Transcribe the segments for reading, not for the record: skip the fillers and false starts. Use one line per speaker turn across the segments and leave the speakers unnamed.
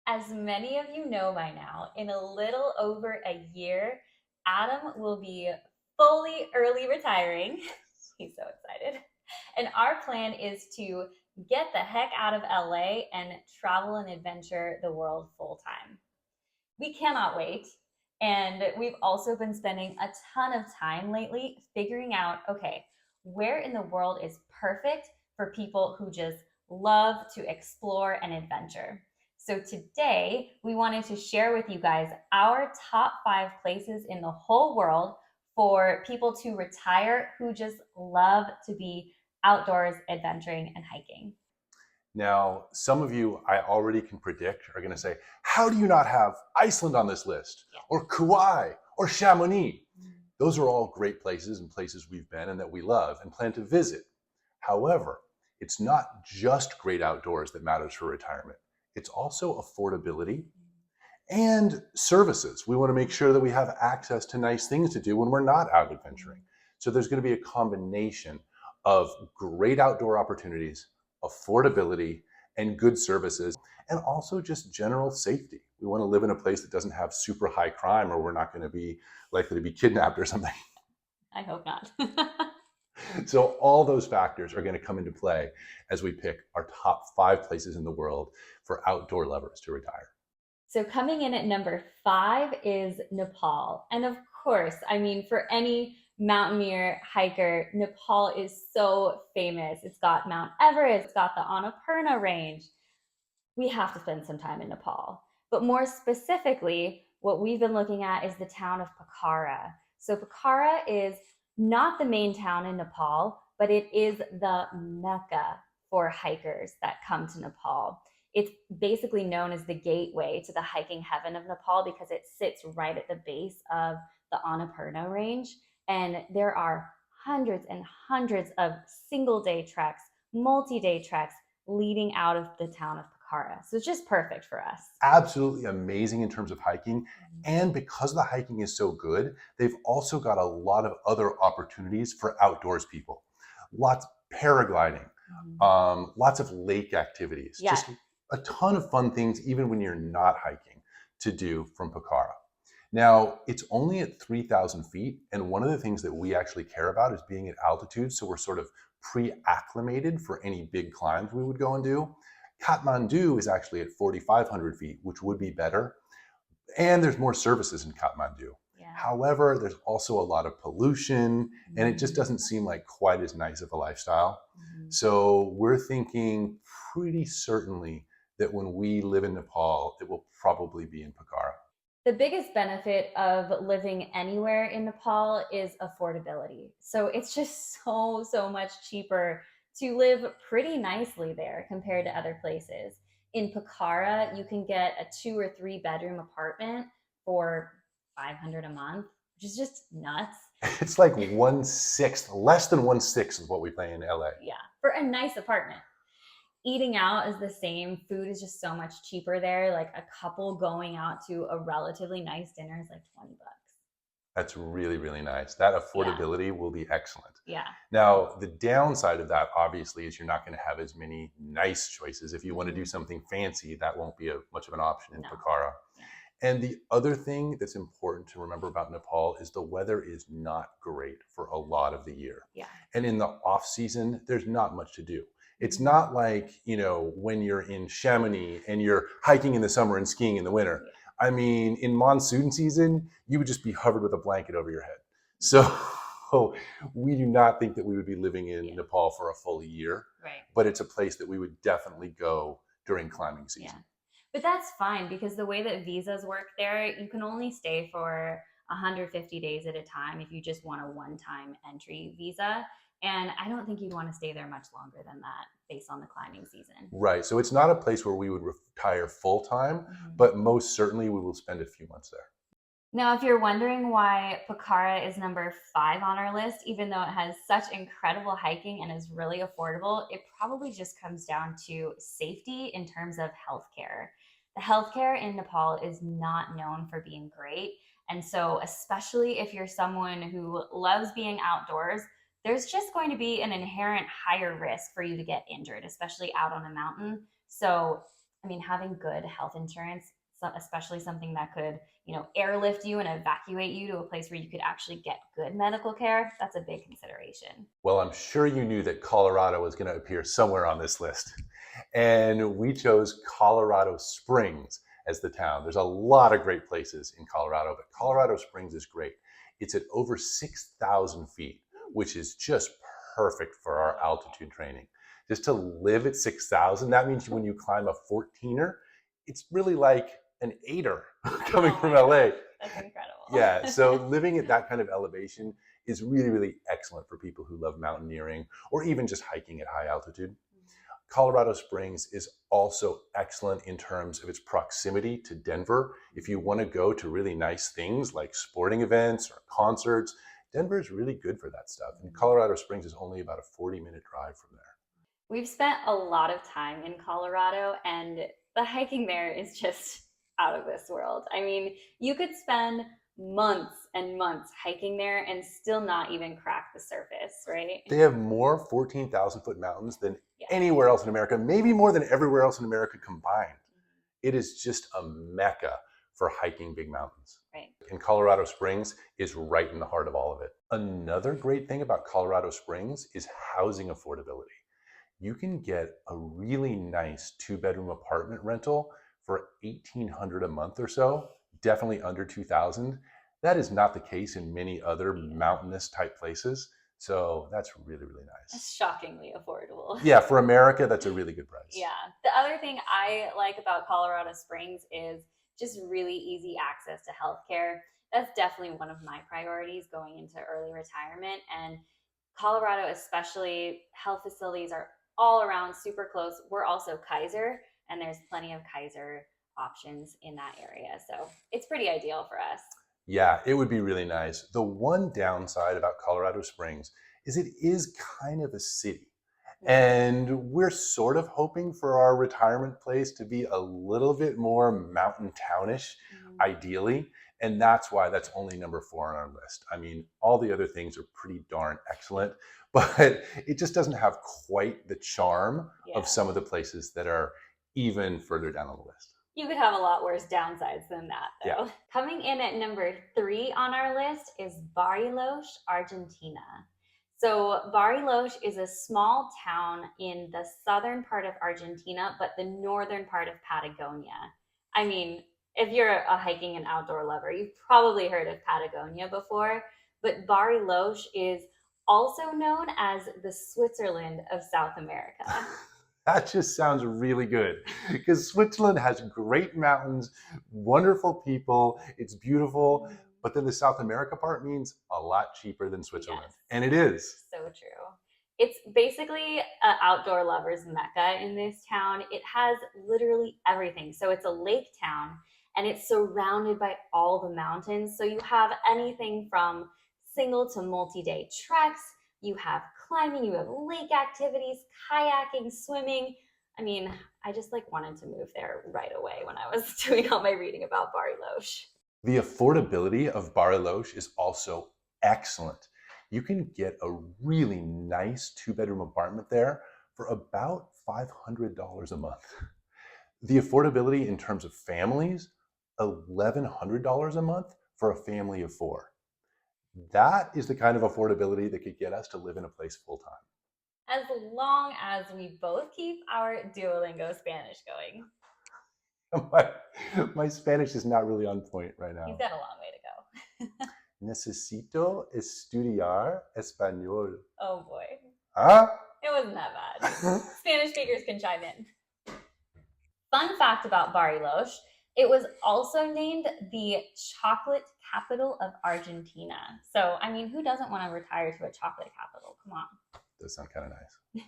As many of you know by now, in a little over a year, Adam will be fully early retiring. He's so excited. And our plan is to get the heck out of LA and travel and adventure the world full time. We cannot wait. And we've also been spending a ton of time lately figuring out okay, where in the world is perfect for people who just love to explore and adventure. So today, we wanted to share with you guys our top 5 places in the whole world for people to retire who just love to be outdoors, adventuring, and hiking.
Now, some of you I already can predict are going to say, how do you not have Iceland on this list?
Yeah.
Or Kauai or Chamonix? Those are all great places and places we've been and that we love and plan to visit. However, it's not just great outdoors that matters for retirement. It's also affordability and services. We want to make sure that we have access to nice things to do when we're not out adventuring. So there's going to be a combination of great outdoor opportunities, affordability, and good services, and also just general safety. We want to live in a place that doesn't have super high crime or we're not going to be likely to be kidnapped or something.
I hope not.
So all those factors are going to come into play as we pick our top 5 places in the world for outdoor lovers to retire.
So coming in at number 5 is Nepal. And of course, I mean, for any mountaineer hiker, Nepal is so famous. It's got Mount Everest, it's got the Annapurna Range. We have to spend some time in Nepal. But more specifically, what we've been looking at is the town of Pokhara. So Pokhara is not the main town in Nepal, but it is the Mecca for hikers that come to Nepal. It's basically known as the gateway to the hiking heaven of Nepal because it sits right at the base of the Annapurna range. And there are hundreds and hundreds of single day treks, multi day treks leading out of the town of Pokhara. So it's just perfect for us.
Absolutely amazing in terms of hiking. And because the hiking is so good, they've also got a lot of other opportunities for outdoors people. Lots of paragliding, lots of lake activities,
Yeah.
just a ton of fun things, even when you're not hiking, to do from Pokhara. Now, it's only at 3,000 feet. And one of the things that we actually care about is being at altitude. So we're sort of pre-acclimated for any big climbs we would go and do. Kathmandu is actually at 4,500 feet, which would be better. And there's more services in Kathmandu.
Yeah.
However, there's also a lot of pollution and it just doesn't seem like quite as nice of a lifestyle. So we're thinking pretty certainly that when we live in Nepal, it will probably be in Pokhara.
The biggest benefit of living anywhere in Nepal is affordability. So it's just so much cheaper to live pretty nicely there compared to other places. In Pokhara, you can get a 2 or 3 bedroom apartment for 500 a month, which is just nuts.
It's like 1/6, less than 1/6 of what we pay in LA.
Yeah, for a nice apartment. Eating out is the same. Food is just so much cheaper there. Like a couple going out to a relatively nice dinner is like $20.
That's really, really nice. That affordability will be excellent.
Yeah.
Now, the downside of that, obviously, is you're not going to have as many nice choices. If you want to do something fancy, that won't be much of an option in Pokhara.
Yeah.
And the other thing that's important to remember about Nepal is the weather is not great for a lot of the year.
Yeah.
And in the off season, there's not much to do. It's not like, when you're in Chamonix and you're hiking in the summer and skiing in the winter. I mean, in monsoon season, you would just be covered with a blanket over your head. So we do not think that we would be living in Nepal for a full year.
Right.
But it's a place that we would definitely go during climbing season.
Yeah. But that's fine because the way that visas work there, you can only stay for 150 days at a time if you just want a one-time entry visa. And I don't think you'd want to stay there much longer than that based on the climbing season.
Right. So it's not a place where we would retire full time, but most certainly we will spend a few months there.
Now, if you're wondering why Pokhara is number 5 on our list, even though it has such incredible hiking and is really affordable, it probably just comes down to safety in terms of healthcare. The healthcare in Nepal is not known for being great. And so, especially if you're someone who loves being outdoors, there's just going to be an inherent higher risk for you to get injured, especially out on a mountain. So I mean, having good health insurance, especially something that could, airlift you and evacuate you to a place where you could actually get good medical care, that's a big consideration.
Well, I'm sure you knew that Colorado was going to appear somewhere on this list. And we chose Colorado Springs as the town. There's a lot of great places in Colorado, but Colorado Springs is great. It's at over 6,000 feet, which is just perfect for our altitude training. Just to live at 6,000, that means when you climb a 14er, it's really like an 8er coming from LA.
That's incredible.
Yeah, so living at that kind of elevation is really, really excellent for people who love mountaineering or even just hiking at high altitude. Colorado Springs is also excellent in terms of its proximity to Denver. If you want to go to really nice things like sporting events or concerts, Denver is really good for that stuff. And Colorado Springs is only about a 40-minute drive from there.
We've spent a lot of time in Colorado, and the hiking there is just out of this world. I mean, you could spend months and months hiking there and still not even crack the surface, right?
They have more 14,000-foot mountains than anywhere else in America, maybe more than everywhere else in America combined. It is just a mecca for hiking big mountains.
Right.
And Colorado Springs is right in the heart of all of it. Another great thing about Colorado Springs is housing affordability. You can get a really nice 2-bedroom apartment rental for $1,800 a month or so, definitely under $2,000. That is not the case in many other mountainous type places. So that's really, really nice.
It's shockingly affordable.
Yeah, for America, that's a really good price.
Yeah. The other thing I like about Colorado Springs is just really easy access to healthcare. That's definitely one of my priorities going into early retirement. And Colorado, especially, health facilities are all around super close. We're also Kaiser, and there's plenty of Kaiser options in that area. So it's pretty ideal for us.
Yeah, it would be really nice. The one downside about Colorado Springs is it is kind of a city. And we're sort of hoping for our retirement place to be a little bit more mountain townish, ideally. And that's why that's only number 4 on our list. I mean, all the other things are pretty darn excellent, but it just doesn't have quite the charm of some of the places that are even further down on the list.
You could have a lot worse downsides than that, though.
Yeah.
Coming in at number 3 on our list is Bariloche, Argentina. So Bariloche is a small town in the southern part of Argentina, but the northern part of Patagonia. I mean, if you're a hiking and outdoor lover, you've probably heard of Patagonia before, but Bariloche is also known as the Switzerland of South America.
That just sounds really good because Switzerland has great mountains, wonderful people, it's beautiful, but then the South America part means a lot cheaper than Switzerland. Yes. And it is.
So true. It's basically an outdoor lover's mecca in this town. It has literally everything. So it's a lake town and it's surrounded by all the mountains. So you have anything from single to multi-day treks. You have climbing, you have lake activities, kayaking, swimming. I mean, I just wanted to move there right away when I was doing all my reading about Bariloche.
The affordability of Bariloche is also excellent. You can get a really nice 2-bedroom apartment there for about $500 a month. The affordability in terms of families, $1,100 a month for a family of 4. That is the kind of affordability that could get us to live in a place full time.
As long as we both keep our Duolingo Spanish going.
My Spanish is not really on point right now.
You've got a long way to go.
Necesito estudiar español.
Oh boy.
Huh?
It wasn't that bad. Spanish speakers can chime in. Fun fact about Bariloche, it was also named the chocolate capital of Argentina. So, I mean, who doesn't want to retire to a chocolate capital? Come on.
Does sound kind of nice.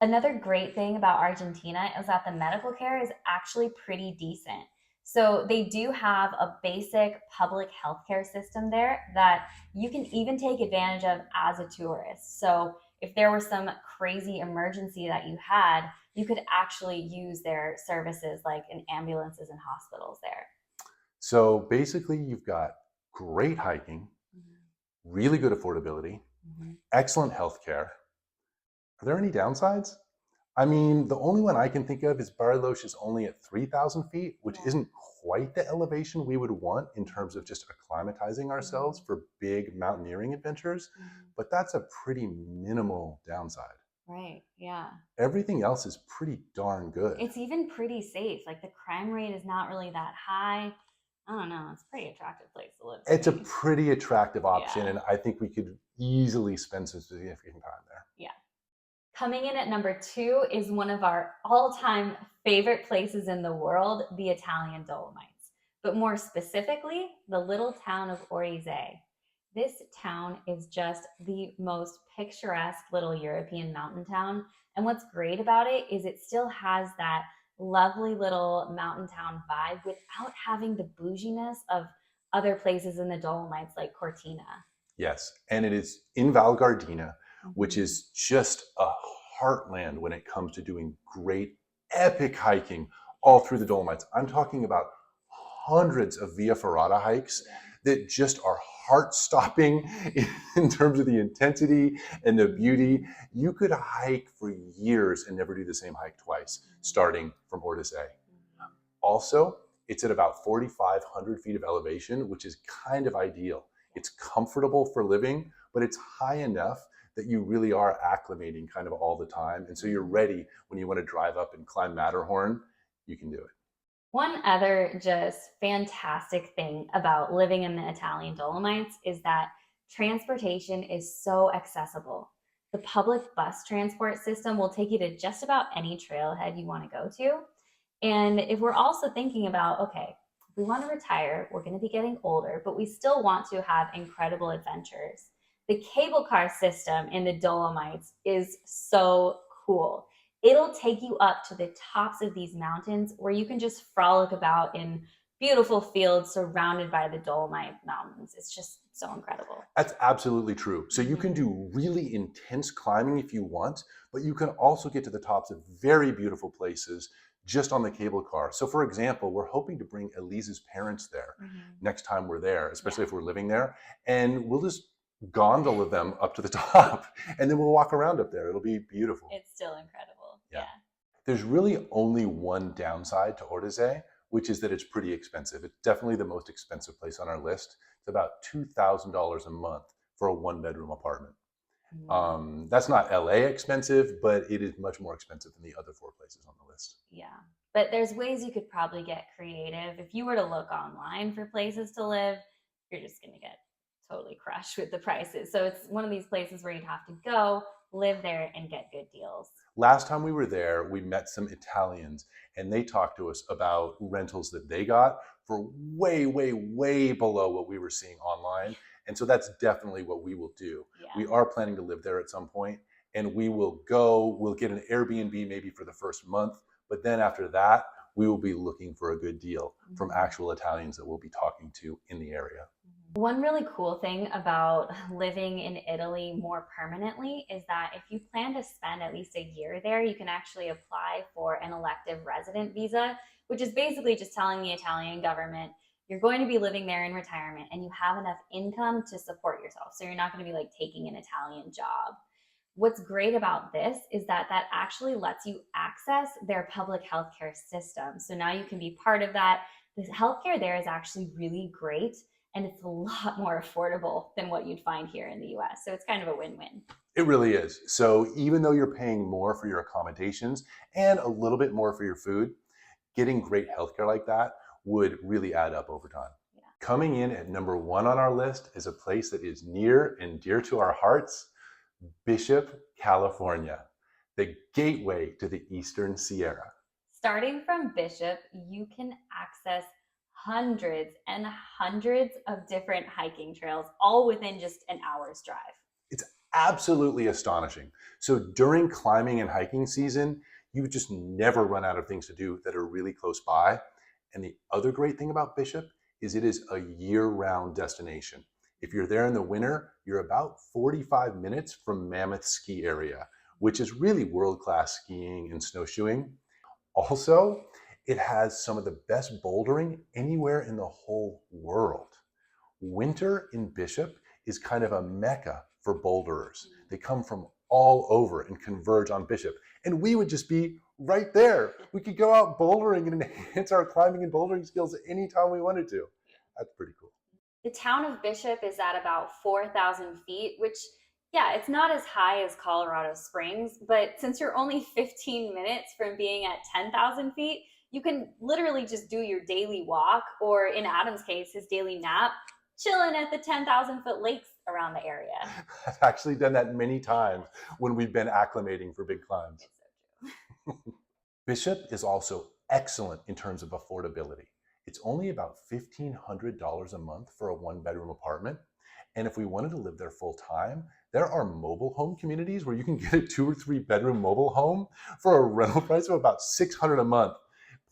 Another great thing about Argentina is that the medical care is actually pretty decent. So they do have a basic public healthcare system there that you can even take advantage of as a tourist. So if there was some crazy emergency that you had, you could actually use their services like in ambulances and hospitals there.
So basically you've got great hiking, really good affordability, excellent healthcare. Are there any downsides? I mean, the only one I can think of is Bariloche is only at 3,000 feet, which
Yeah.
isn't quite the elevation we would want in terms of just acclimatizing ourselves for big mountaineering adventures,
Mhm.
but that's a pretty minimal downside.
Right. Yeah.
Everything else is pretty darn good.
It's even pretty safe. Like the crime rate is not really that high. I don't know. It's a pretty attractive place to live to
It's a
me.
pretty attractive option,
Yeah.
and I think we could easily spend some significant time there.
Yeah. Coming in at number two is one of our all time favorite places in the world, the Italian Dolomites, but more specifically, the little town of Orise. This town is just the most picturesque little European mountain town. And what's great about it is it still has that lovely little mountain town vibe without having the bouginess of other places in the Dolomites like Cortina.
Yes, and it is in Val Gardena, which
Mhm.
is just a heartland when it comes to doing great epic hiking all through the
Yes.
Dolomites. I'm talking about hundreds of Via Ferrata hikes
Yeah.
that just are heart stopping in terms of the intensity and the beauty. You could hike for years and never do the same hike twice, starting from Ortisay. Also, it's at about 4,500 feet of elevation, which is kind of ideal. It's comfortable for living, but it's high enough that you really are acclimating kind of all the time. And so you're ready when you want to drive up and climb Matterhorn, you can do it.
One other just fantastic thing about living in the Italian Dolomites is that transportation is so accessible. The public bus transport system will take you to just about any trailhead you want to go to. And if we're also thinking about, okay, if we want to retire, we're going to be getting older, but we still want to have incredible adventures. The cable car system in the Dolomites is so cool. It'll take you up to the tops of these mountains where you can just frolic about in beautiful fields surrounded by the Dolomite Mountains. It's just so incredible.
That's absolutely true. So you can
Mhm.
do really intense climbing if you want, but you can also get to the tops of very beautiful places just on the cable car. So for example, we're hoping to bring Elise's parents there
Mhm.
next time we're there,
Yeah,
especially if we're living there, and we'll just gondola them up to the top and then we'll walk around up there. It'll be beautiful.
it's still incredible.
Yeah.
Yeah.
There's really only one downside to Ortisay, which is that it's pretty expensive. It's definitely the most expensive place on our list. It's about $2,000 a month for a one-bedroom apartment.
Mm.
That's not LA expensive, but it is much more expensive than the other four places on the list.
Yeah. But there's ways you could probably get creative. If you were to look online for places to live, you're just going to get totally crushed with the prices. So it's one of these places where you'd have to go, live there, and get good deals.
Last time we were there, we met some Italians and they talked to us about rentals that they got for way, way, way below what we were seeing online. And so that's definitely what we will do. We
Yeah.
are planning to live there at some point and we'll get an Airbnb maybe for the first month. But then after that, we will be looking for a good deal from
Mhm.
actual Italians that we'll be talking to in the area.
One really cool thing about living in Italy more permanently is that if you plan to spend at least a year there, you can actually apply for an elective resident visa, which is basically just telling the Italian government you're going to be living there in retirement and you have enough income to support yourself. So you're not going to be like taking an Italian job. What's great about this is that that actually lets you access their public healthcare system. So now you can be part of that. The healthcare there is actually really great and it's a lot more affordable than what you'd find here in the US. So it's kind of a win-win.
It really is. So even though you're paying more for your accommodations and a little bit more for your food, getting great healthcare like that would really add up over time.
Yeah.
Coming in at number one on our list is a place that is near and dear to our hearts, Bishop, California, the gateway to the Eastern Sierra.
Starting from Bishop, you can access hundreds and hundreds of different hiking trails, all within just an hour's drive.
It's absolutely astonishing. So during climbing and hiking season, you just never run out of things to do that are really close by. And the other great thing about Bishop is it is a year-round destination. If you're there in the winter, you're about 45 minutes from Mammoth Ski Area, which is really world-class skiing and snowshoeing. Also, it has some of the best bouldering anywhere in the whole world. Winter in Bishop is kind of a mecca for boulderers. They come from all over and converge on Bishop. And we would just be right there. We could go out bouldering and enhance our climbing and bouldering skills anytime we wanted to. That's pretty cool.
The town of Bishop is at about 4,000 feet, which, yeah, it's not as high as Colorado Springs, but since you're only 15 minutes from being at 10,000 feet, you can literally just do your daily walk, or in Adam's case, his daily nap, chilling at the 10,000-foot lakes around the area.
I've actually done that many times when we've been acclimating for big climbs.
It's so true.
Bishop is also excellent in terms of affordability. It's only about $1,500 a month for a one-bedroom apartment. And if we wanted to live there full time, there are mobile home communities where you can get a 2 or 3 bedroom mobile home for a rental price of about $600 a month,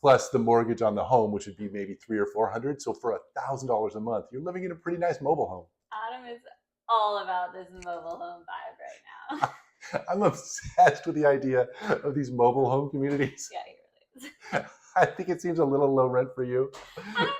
plus the mortgage on the home, which would be maybe $300 or $400. So for $1,000 a month, you're living in a pretty nice mobile home.
Adam is all about this mobile home vibe right now.
I'm obsessed with the idea of these mobile home communities.
Yeah, he really is.
I think it seems a little low rent for you.
I don't know.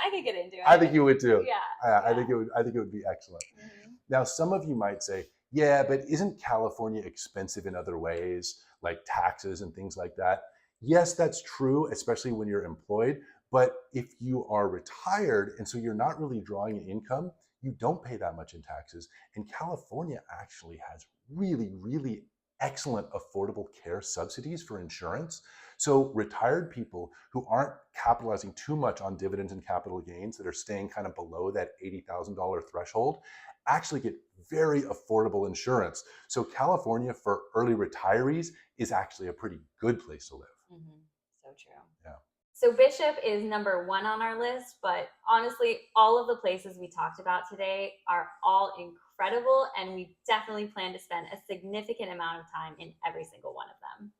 I could get into it.
I think you would too.
Yeah.
I think it would be excellent. Mm-hmm. Now, some of you might say, yeah, but isn't California expensive in other ways, like taxes and things like that? Yes, that's true, especially when you're employed. But if you are retired and so you're not really drawing an income, you don't pay that much in taxes. And California actually has really, really excellent affordable care subsidies for insurance. So retired people who aren't capitalizing too much on dividends and capital gains, that are staying kind of below that $80,000 threshold, actually get very affordable insurance. So California for early retirees is actually a pretty good place to live.
Mm-hmm. So true.
Yeah.
So Bishop is number 1 on our list, but honestly, all of the places we talked about today are all incredible, and we definitely plan to spend a significant amount of time in every single one of them.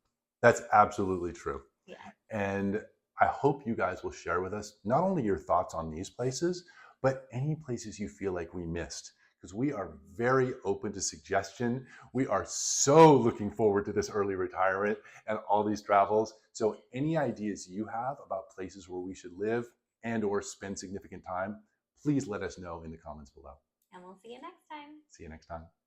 That's absolutely true.
Yeah.
And I hope you guys will share with us not only your thoughts on these places, but any places you feel like we missed, because we are very open to suggestion. We are so looking forward to this early retirement and all these travels. So any ideas you have about places where we should live and or spend significant time, please let us know in the comments below.
And we'll see you next time.
See you next time.